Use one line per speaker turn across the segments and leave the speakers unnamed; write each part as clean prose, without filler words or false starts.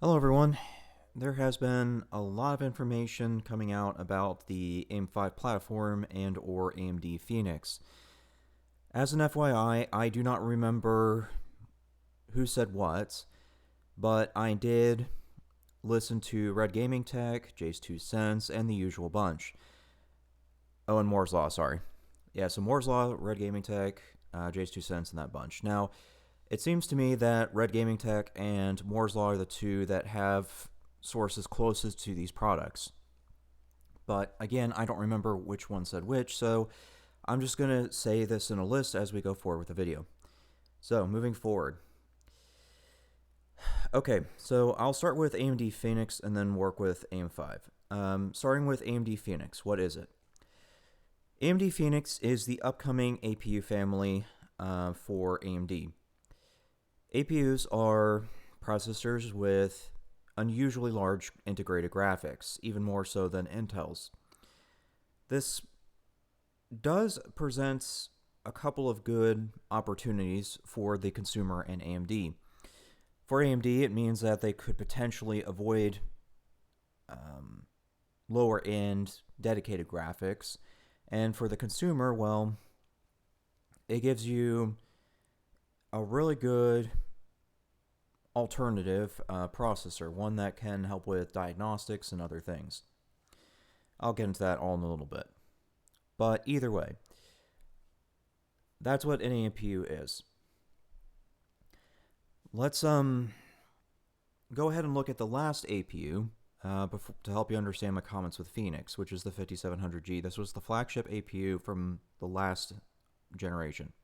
Hello everyone. There has been a lot of information coming out about the AM5 platform and or AMD Phoenix. As an FYI, I do not remember who said what, but I did listen to Red Gaming Tech, JayzTwoCents, and the usual bunch. Oh, and Moore's Law, sorry. Yeah, so Moore's Law, Red Gaming Tech, JayzTwoCents, and that bunch. Now, it seems to me that Red Gaming Tech and Moore's Law are the two that have sources closest to these products. But again, I don't remember which one said which, so I'm just going to say this in a list as we go forward with the video. So, moving forward. Okay, so I'll start with AMD Phoenix and then work with AM5. Starting with AMD Phoenix, what is it? AMD Phoenix is the upcoming APU family for AMD. APUs are processors with unusually large integrated graphics, even more so than Intel's. This does present a couple of good opportunities for the consumer and AMD. For AMD, it means that they could potentially avoid lower end dedicated graphics, and for the consumer, well, it gives you a really good alternative processor, one that can help with diagnostics and other things. I'll get into that all in a little bit. But either way, that's what an APU is. Let's go ahead and look at the last APU to help you understand my comments with Phoenix, which is the 5700G. This was the flagship APU from the last generation.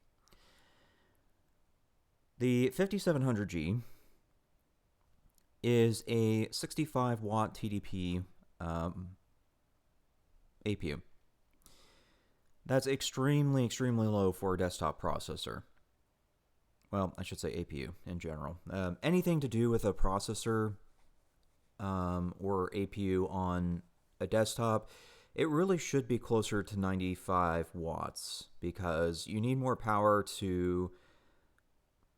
The 5700G is a 65 watt TDP APU. That's extremely low for a desktop processor. Well, I should say APU in general. Anything to do with a processor or APU on a desktop, it really should be closer to 95 watts because you need more power to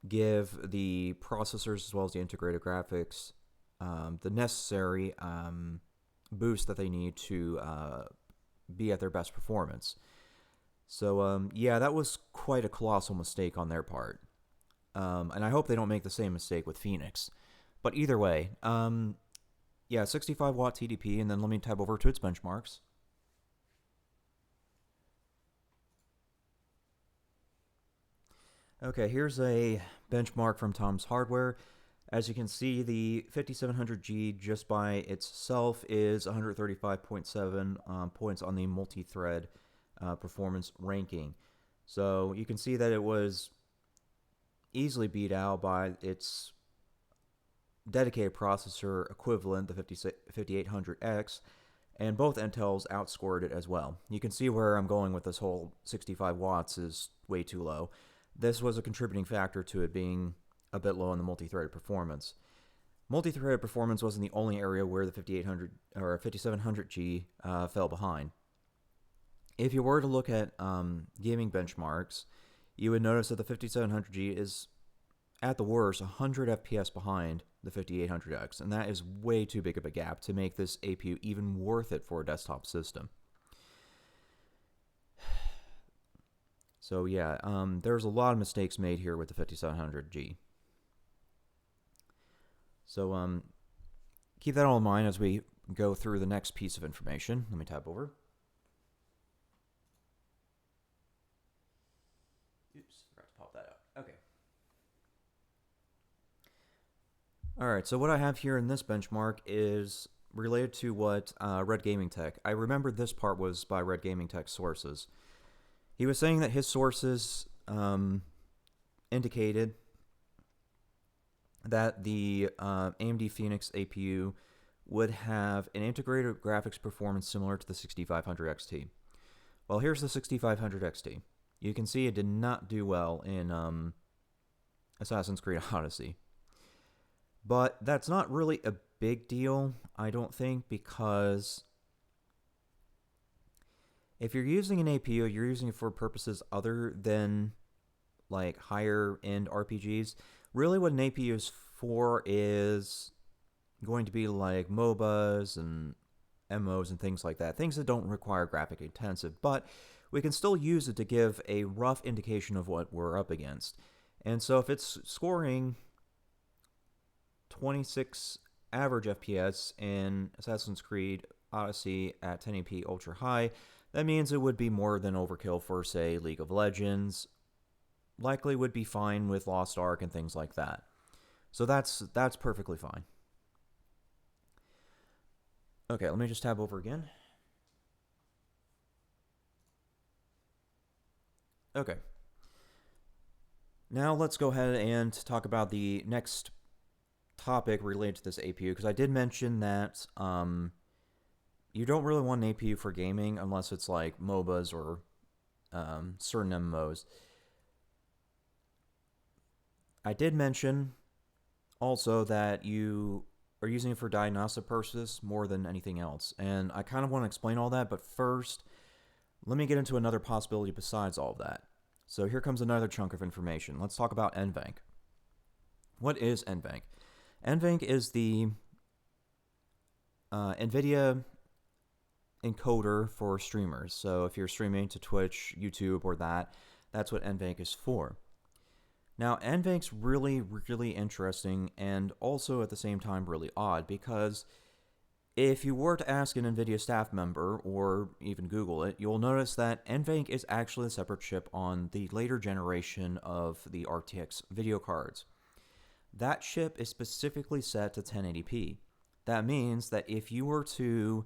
give the processors as well as the integrated graphics the necessary boost that they need to be at their best performance. So yeah, that was quite a colossal mistake on their part. And I hope they don't make the same mistake with Phoenix. But either way, yeah, 65 watt TDP, and then let me tab over to its benchmarks. Okay, here's a benchmark from Tom's Hardware. As you can see, the 5700G just by itself is 135.7 points on the multi-thread performance ranking. So you can see that it was easily beat out by its dedicated processor equivalent, the 5800X, and both Intels outscored it as well. You can see where I'm going with this whole 65 watts is way too low. This was a contributing factor to it being a bit low on the multi-threaded performance. Multi-threaded performance wasn't the only area where the 5800 or 5700G fell behind. If you were to look at gaming benchmarks, you would notice that the 5700G is, at the worst, 100 FPS behind the 5800X, and that is way too big of a gap to make this APU even worth it for a desktop system. So yeah, there's a lot of mistakes made here with the 5700G. So keep that all in mind as we go through the next piece of information. Let me tab over. Oops, forgot to pop that out. Okay. All right, so what I have here in this benchmark is related to what Red Gaming Tech. I remember this part was by Red Gaming Tech sources. He was saying that his sources indicated that the AMD Phoenix APU would have an integrated graphics performance similar to the 6500 XT. Well, here's the 6500 XT. You can see it did not do well in Assassin's Creed Odyssey. But that's not really a big deal, I don't think, because if you're using an APU, you're using it for purposes other than like higher end RPGs. Really what an APU is for is going to be like MOBAs and MMOs and things like that, things that don't require graphic intensive, but we can still use it to give a rough indication of what we're up against. And so if it's scoring 26 average FPS in Assassin's Creed Odyssey at 1080p ultra high, that means it would be more than overkill for, say, League of Legends. Likely would be fine with Lost Ark and things like that. So that's perfectly fine. Okay, let me just tab over again. Okay. Now let's go ahead and talk about the next topic related to this APU, because I did mention that you don't really want an APU for gaming unless it's like MOBAs or certain MMOs. I did mention also that you are using it for diagnostic purposes more than anything else, and I kind of want to explain all that, but first, let me get into another possibility besides all of that. So here comes another chunk of information. Let's talk about NVENC. What is NVENC? NVENC is the NVIDIA encoder for streamers. So if you're streaming to Twitch, YouTube, or that's what NVENC is for. Now, NVENC's really, really interesting and also at the same time really odd, because if you were to ask an NVIDIA staff member or even Google it, you'll notice that NVENC is actually a separate chip on the later generation of the RTX video cards. That chip is specifically set to 1080p. That means that if you were to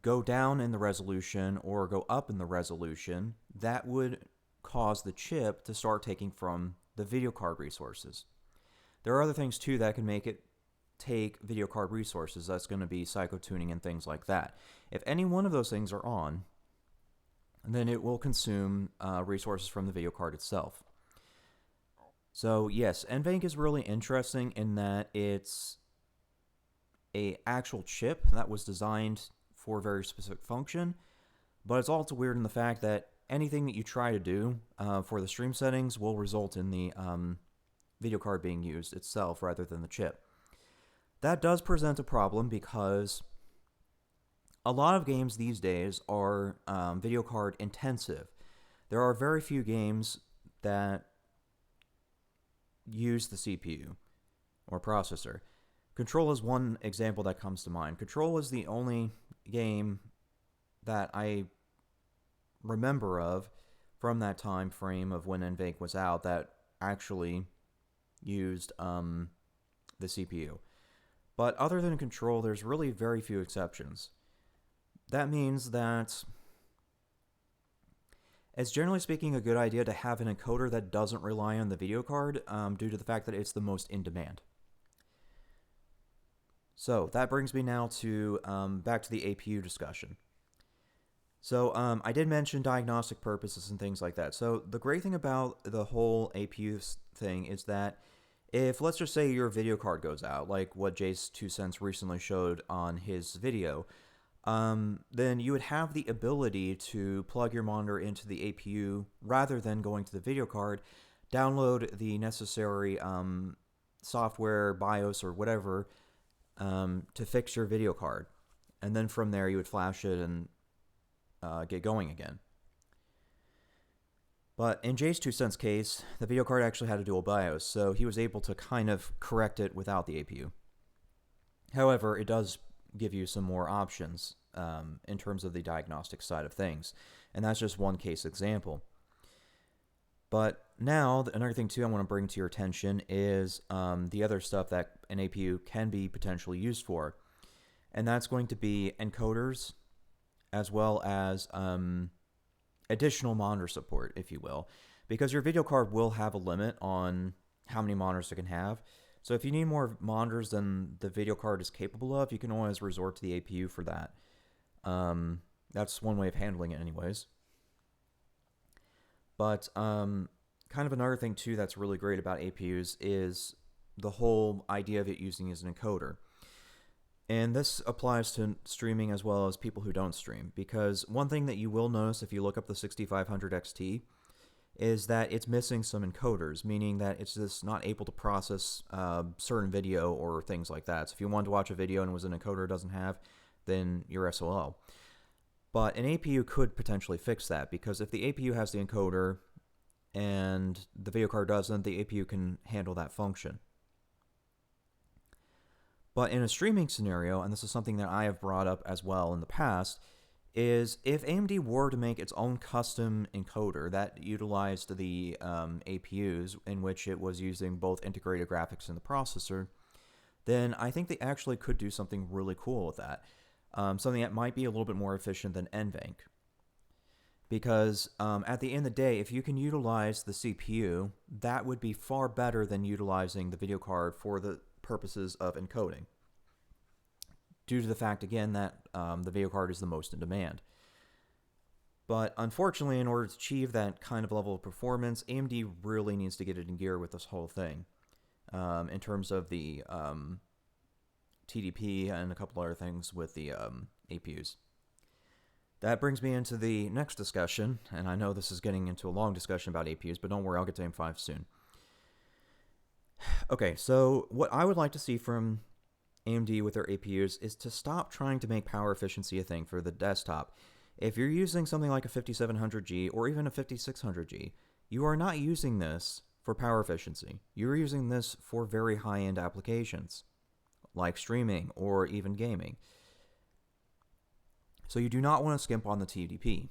go down in the resolution or go up in the resolution, that would cause the chip to start taking from the video card resources. There are other things too that can make it take video card resources. That's going to be psycho-tuning and things like that. If any one of those things are on, then it will consume resources from the video card itself. So yes, NVENC is really interesting in that it's a actual chip that was designed for a very specific function, but it's also weird in the fact that anything that you try to do for the stream settings will result in the video card being used itself rather than the chip. That does present a problem because a lot of games these days are video card intensive. There are very few games that use the CPU or processor. Control is one example that comes to mind. Control is the only game that I remember of from that time frame of when NVENC was out that actually used the CPU. But other than Control, there's really very few exceptions. That means that it's generally speaking a good idea to have an encoder that doesn't rely on the video card due to the fact that it's the most in demand. So that brings me now to back to the APU discussion. So I did mention diagnostic purposes and things like that. So the great thing about the whole APU thing is that if, let's just say, your video card goes out, like what JayzTwoCents recently showed on his video, then you would have the ability to plug your monitor into the APU rather than going to the video card, download the necessary software, BIOS, or whatever to fix your video card. And then from there, you would flash it and get going again. But in JayzTwoCents' case, the video card actually had a dual BIOS, so he was able to kind of correct it without the APU. However, it does give you some more options in terms of the diagnostic side of things, and that's just one case example. But now, another thing too I want to bring to your attention is the other stuff that an APU can be potentially used for, and that's going to be encoders as well as additional monitor support, if you will, because your video card will have a limit on how many monitors it can have. So if you need more monitors than the video card is capable of, you can always resort to the APU for that. That's one way of handling it anyways. But kind of another thing too that's really great about APUs is the whole idea of it using as an encoder. And this applies to streaming as well as people who don't stream, because one thing that you will notice if you look up the 6500 XT is that it's missing some encoders, meaning that it's just not able to process certain video or things like that. So if you wanted to watch a video and it was an encoder it doesn't have, then you're SOL. But an APU could potentially fix that, because if the APU has the encoder and the video card doesn't, the APU can handle that function. But in a streaming scenario, and this is something that I have brought up as well in the past, is if AMD were to make its own custom encoder that utilized the APUs, in which it was using both integrated graphics in the processor, then I think they actually could do something really cool with that. Something that might be a little bit more efficient than NVENC. Because at the end of the day, if you can utilize the CPU, that would be far better than utilizing the video card for the purposes of encoding, due to the fact, again, that the video card is the most in demand. But unfortunately, in order to achieve that kind of level of performance, AMD really needs to get it in gear with this whole thing, in terms of the TDP and a couple other things with the APUs. That brings me into the next discussion, and I know this is getting into a long discussion about APUs, but don't worry, I'll get to AM5 soon. Okay, so what I would like to see from AMD with their APUs is to stop trying to make power efficiency a thing for the desktop. If you're using something like a 5700G or even a 5600G, you are not using this for power efficiency. You're using this for very high-end applications, like streaming or even gaming. So you do not want to skimp on the TDP.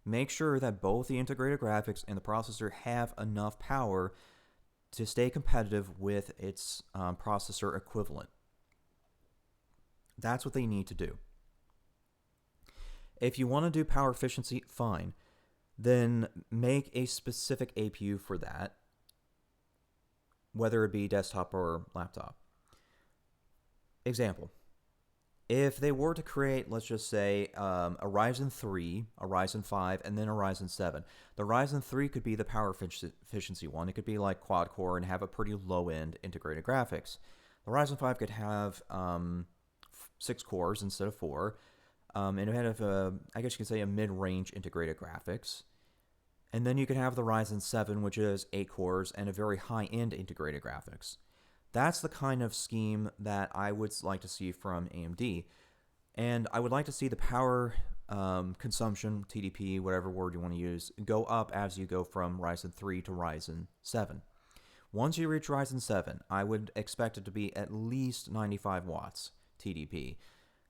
Make sure that both the integrated graphics and the processor have enough power to stay competitive with its processor equivalent. That's what they need to do. If you want to do power efficiency, fine. Then make a specific APU for that, whether it be desktop or laptop. Example. If they were to create, let's just say, a Ryzen 3, a Ryzen 5, and then a Ryzen 7. The Ryzen 3 could be the power efficiency one. It could be like quad-core and have a pretty low-end integrated graphics. The Ryzen 5 could have 6 cores instead of 4. And it had, I guess you could say, a mid-range integrated graphics. And then you could have the Ryzen 7, which is 8 cores and a very high-end integrated graphics. That's the kind of scheme that I would like to see from AMD. And I would like to see the power consumption, TDP, whatever word you want to use, go up as you go from Ryzen 3 to Ryzen 7. Once you reach Ryzen 7, I would expect it to be at least 95 watts TDP.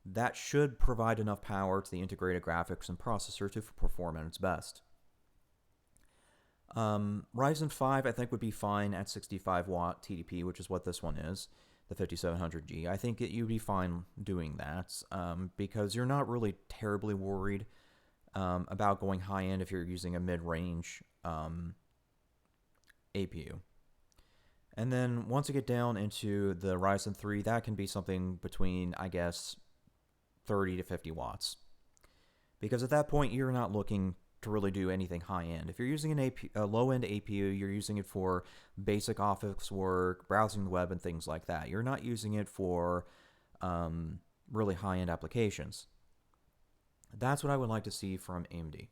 That should provide enough power to the integrated graphics and processor to perform at its best. Ryzen 5, I think, would be fine at 65 watt TDP, which is what this one is, the 5700G. I think you'd be fine doing that, because you're not really terribly worried about going high-end if you're using a mid-range APU. And then once you get down into the Ryzen 3, that can be something between, I guess, 30 to 50 watts. Because at that point, you're not looking to really do anything high-end. If you're using a low-end APU, you're using it for basic office work, browsing the web, and things like that. You're not using it for really high-end applications. That's what I would like to see from AMD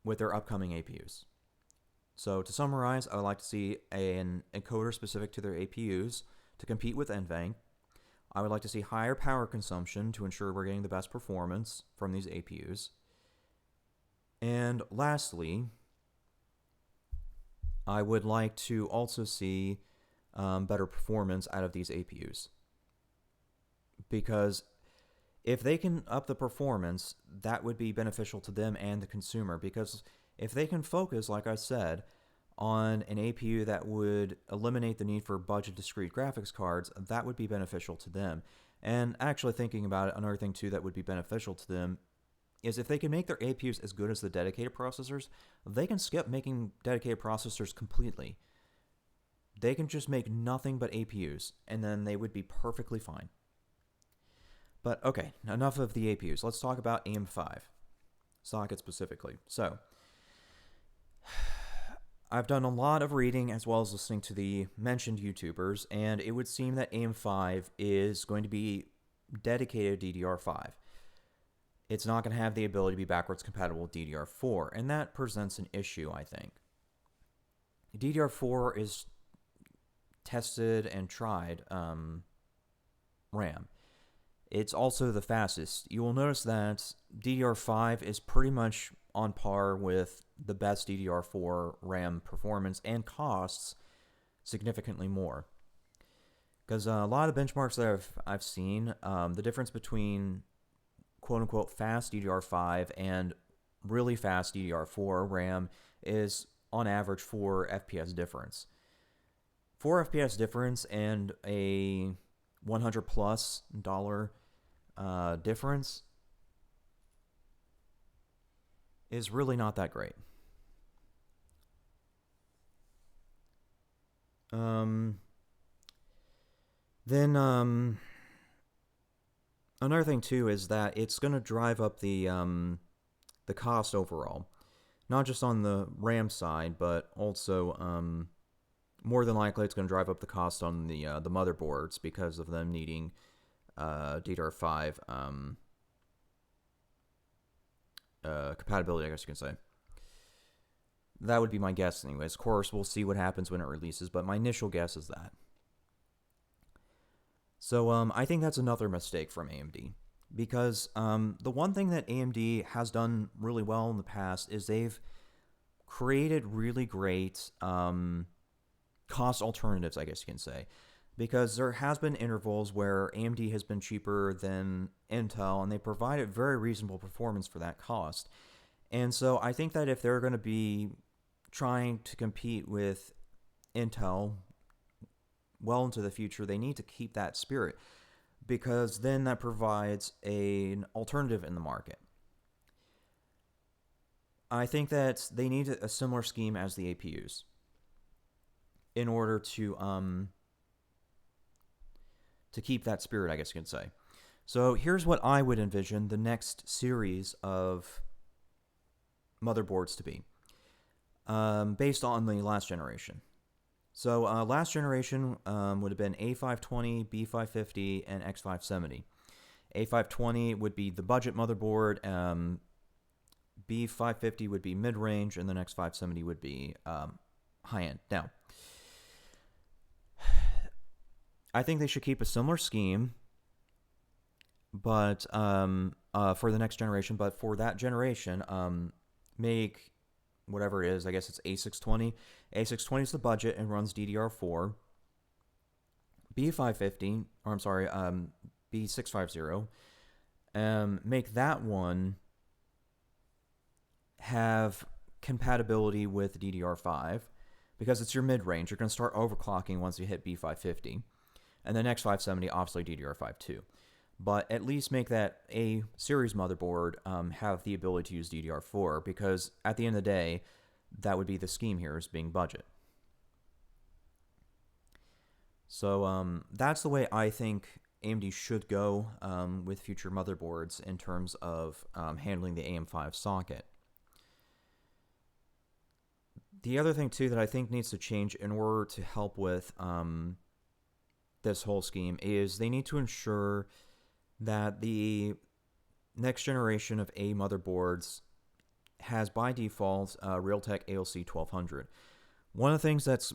with their upcoming APUs. So to summarize, I would like to see an encoder specific to their APUs to compete with NVENC. I would like to see higher power consumption to ensure we're getting the best performance from these APUs. And lastly, I would like to also see better performance out of these APUs. Because if they can up the performance, that would be beneficial to them and the consumer. Because if they can focus, like I said, on an APU that would eliminate the need for budget discrete graphics cards, that would be beneficial to them. And actually thinking about it, another thing too that would be beneficial to them is if they can make their APUs as good as the dedicated processors, they can skip making dedicated processors completely. They can just make nothing but APUs, and then they would be perfectly fine. But okay, enough of the APUs. Let's talk about AM5 socket specifically. So, I've done a lot of reading as well as listening to the mentioned YouTubers, and it would seem that AM5 is going to be dedicated DDR5. it's not going to have the ability to be backwards compatible with DDR4, and that presents an issue, I think. DDR4 is tested and tried RAM. It's also the fastest. You will notice that DDR5 is pretty much on par with the best DDR4 RAM performance and costs significantly more. Because a lot of benchmarks that I've seen, the difference between quote-unquote fast DDR5 and really fast DDR4 RAM is on average 4 FPS difference. 4 FPS difference and a $100 plus difference is really not that great. Then another thing too is that it's going to drive up the cost overall, not just on the RAM side, but also more than likely it's going to drive up the cost on the motherboards because of them needing DDR5 compatibility, I guess you can say. That would be my guess anyways. Of course, we'll see what happens when it releases, but my initial guess is that. So I think that's another mistake from AMD, because the one thing that AMD has done really well in the past is they've created really great cost alternatives, I guess you can say, because there has been intervals where AMD has been cheaper than Intel, and they provided very reasonable performance for that cost. And so I think that if they're going to be trying to compete with Intel well into the future, they need to keep that spirit, because then that provides an alternative in the market. I think that they need a similar scheme as the APUs in order to keep that spirit, I guess you could say. So here's what I would envision the next series of motherboards to be, based on the last generation. So last generation would have been A520, B550, and X570. A520 would be the budget motherboard, B550 would be mid-range, and then X570 would be high-end. Now, I think they should keep a similar scheme, but for the next generation. But for that generation, make whatever it is. I guess it's A620. A620 is the budget and runs DDR4. B550, or I'm sorry, B650. Make that one have compatibility with DDR5, because it's your mid-range. You're going to start overclocking once you hit B550. And then X570, obviously DDR5 too. But at least make that A series motherboard have the ability to use DDR4, because at the end of the day, that would be the scheme here, is being budget. So that's the way I think AMD should go with future motherboards in terms of handling the AM5 socket. The other thing too that I think needs to change in order to help with this whole scheme is they need to ensure that the next generation of A motherboards has by default Realtek ALC 1200. One of the things that's,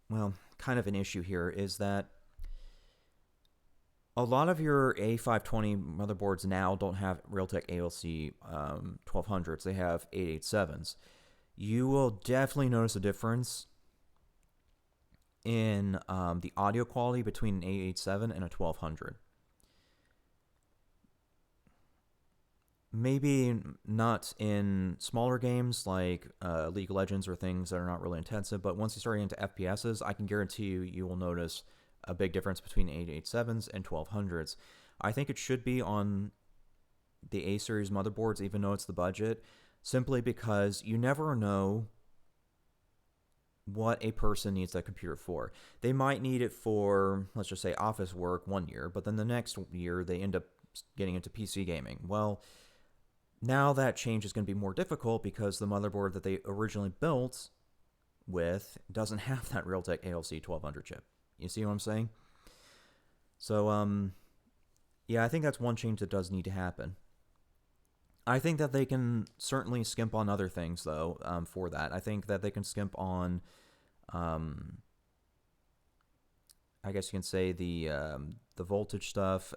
well, kind of an issue here is that a lot of your A520 motherboards now don't have Realtek ALC 1200s. They have 887s. You will definitely notice a difference in the audio quality between an 887 and a 1200. Maybe not in smaller games like League of Legends or things that are not really intensive, but once you start into FPSs, I can guarantee you will notice a big difference between 887s and 1200s. I think it should be on the A series motherboards, even though it's the budget, simply because you never know what a person needs that computer for. They might need it for, let's just say, office work 1 year, but then the next year they end up getting into PC gaming. Well, now that change is going to be more difficult because the motherboard that they originally built with doesn't have that Realtek ALC 1200 chip. You see what I'm saying? So, yeah, I think that's one change that does need to happen. I think that they can certainly skimp on other things, though, for that. I think that they can skimp on, I guess you can say the voltage stuff.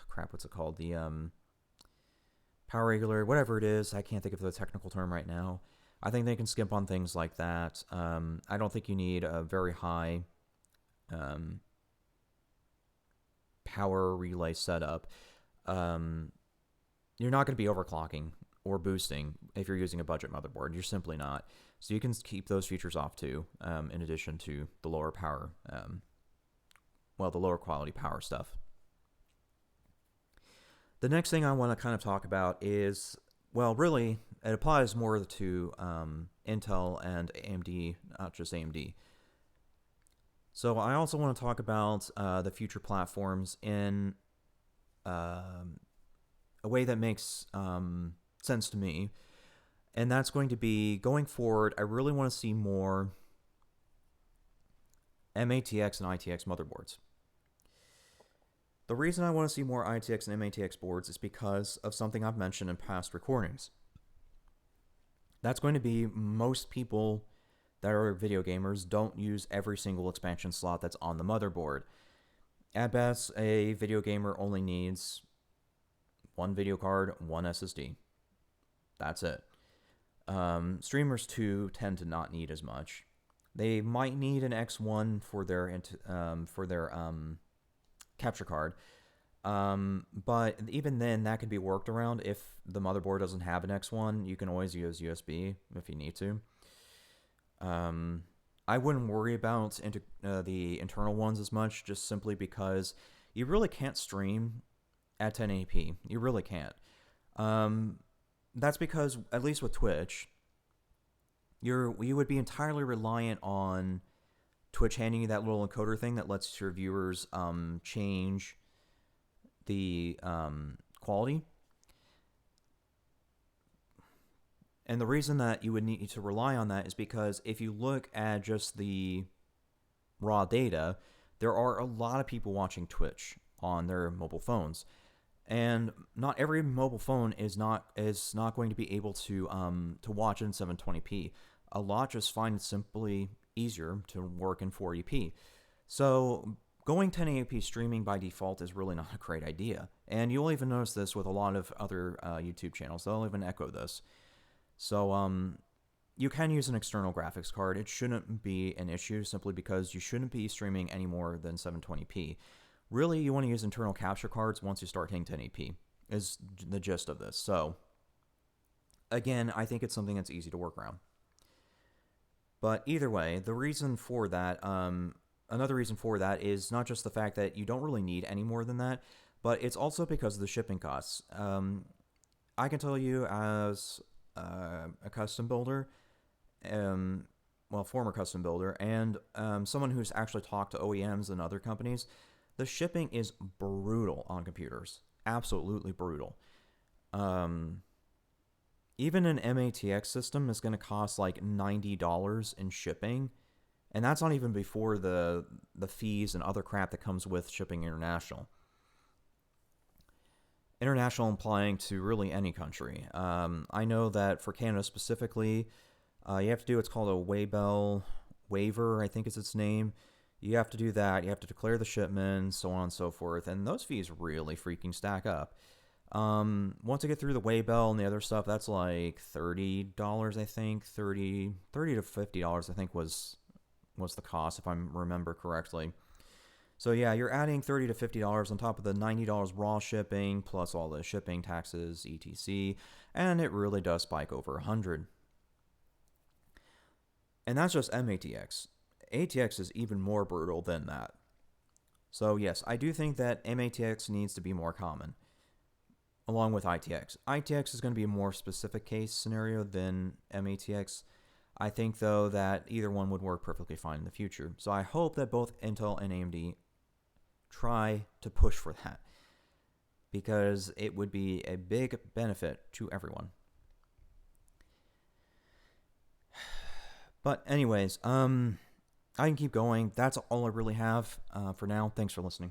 Crap, what's it called? The power regulator, whatever it is. I can't think of the technical term right now. I think they can skimp on things like that. I don't think you need a very high power relay setup. You're not going to be overclocking or boosting if you're using a budget motherboard. You're simply not. So you can keep those features off too, in addition to the lower power, the lower quality power stuff. The next thing I want to kind of talk about is, well, really, it applies more to Intel and AMD, not just AMD. So I also want to talk about the future platforms in a way that makes sense to me. And that's going to be, going forward, I really want to see more M-ATX and ITX motherboards. The reason I want to see more ITX and M-ATX boards is because of something I've mentioned in past recordings. That's going to be, most people that are video gamers don't use every single expansion slot that's on the motherboard. At best, a video gamer only needs one video card, one SSD. That's it. Streamers too tend to not need as much. They might need an X1 for their capture card, but even then, that could be worked around. If the motherboard doesn't have an X1, you can always use USB if you need to. I wouldn't worry about the internal ones as much, just simply because you really can't stream at 1080p. You really can't. That's because, at least with Twitch, you would be entirely reliant on Twitch handing you that little encoder thing that lets your viewers change the quality. And the reason that you would need to rely on that is because if you look at just the raw data, there are a lot of people watching Twitch on their mobile phones. And not every mobile phone is not going to be able to watch in 720p. A lot just find it simply easier to work in 480p. So going 1080p streaming by default is really not a great idea. And you'll even notice this with a lot of other YouTube channels. They'll even echo this. So you can use an external graphics card. It shouldn't be an issue, simply because you shouldn't be streaming any more than 720p. Really, you want to use internal capture cards once you start hitting 1080p, is the gist of this. So, again, I think it's something that's easy to work around. But either way, the reason for that, another reason for that is not just the fact that you don't really need any more than that, but it's also because of the shipping costs. I can tell you as a custom builder, former custom builder, and someone who's actually talked to OEMs and other companies, the shipping is brutal on computers. Absolutely brutal. Even an M-ATX system is going to cost like $90 in shipping, and that's not even before the fees and other crap that comes with shipping international. International implying to really any country. I know that for Canada specifically, you have to do what's called a Waybell waiver, I think is its name. You have to do that. You have to declare the shipment, so on and so forth. And those fees really freaking stack up. Once I get through the Waybell and the other stuff, that's like $30, I think. $30 to $50, I think was the cost, if I remember correctly. So yeah, you're adding $30 to $50 on top of the $90 raw shipping, plus all the shipping taxes, etc. And it really does spike over $100. And that's just M-ATX. ATX is even more brutal than that. So yes, I do think that M-ATX needs to be more common, along with ITX. ITX is going to be a more specific case scenario than M-ATX. I think, though, that either one would work perfectly fine in the future. So I hope that both Intel and AMD try to push for that, because it would be a big benefit to everyone. But anyways, I can keep going. That's all I really have for now. Thanks for listening.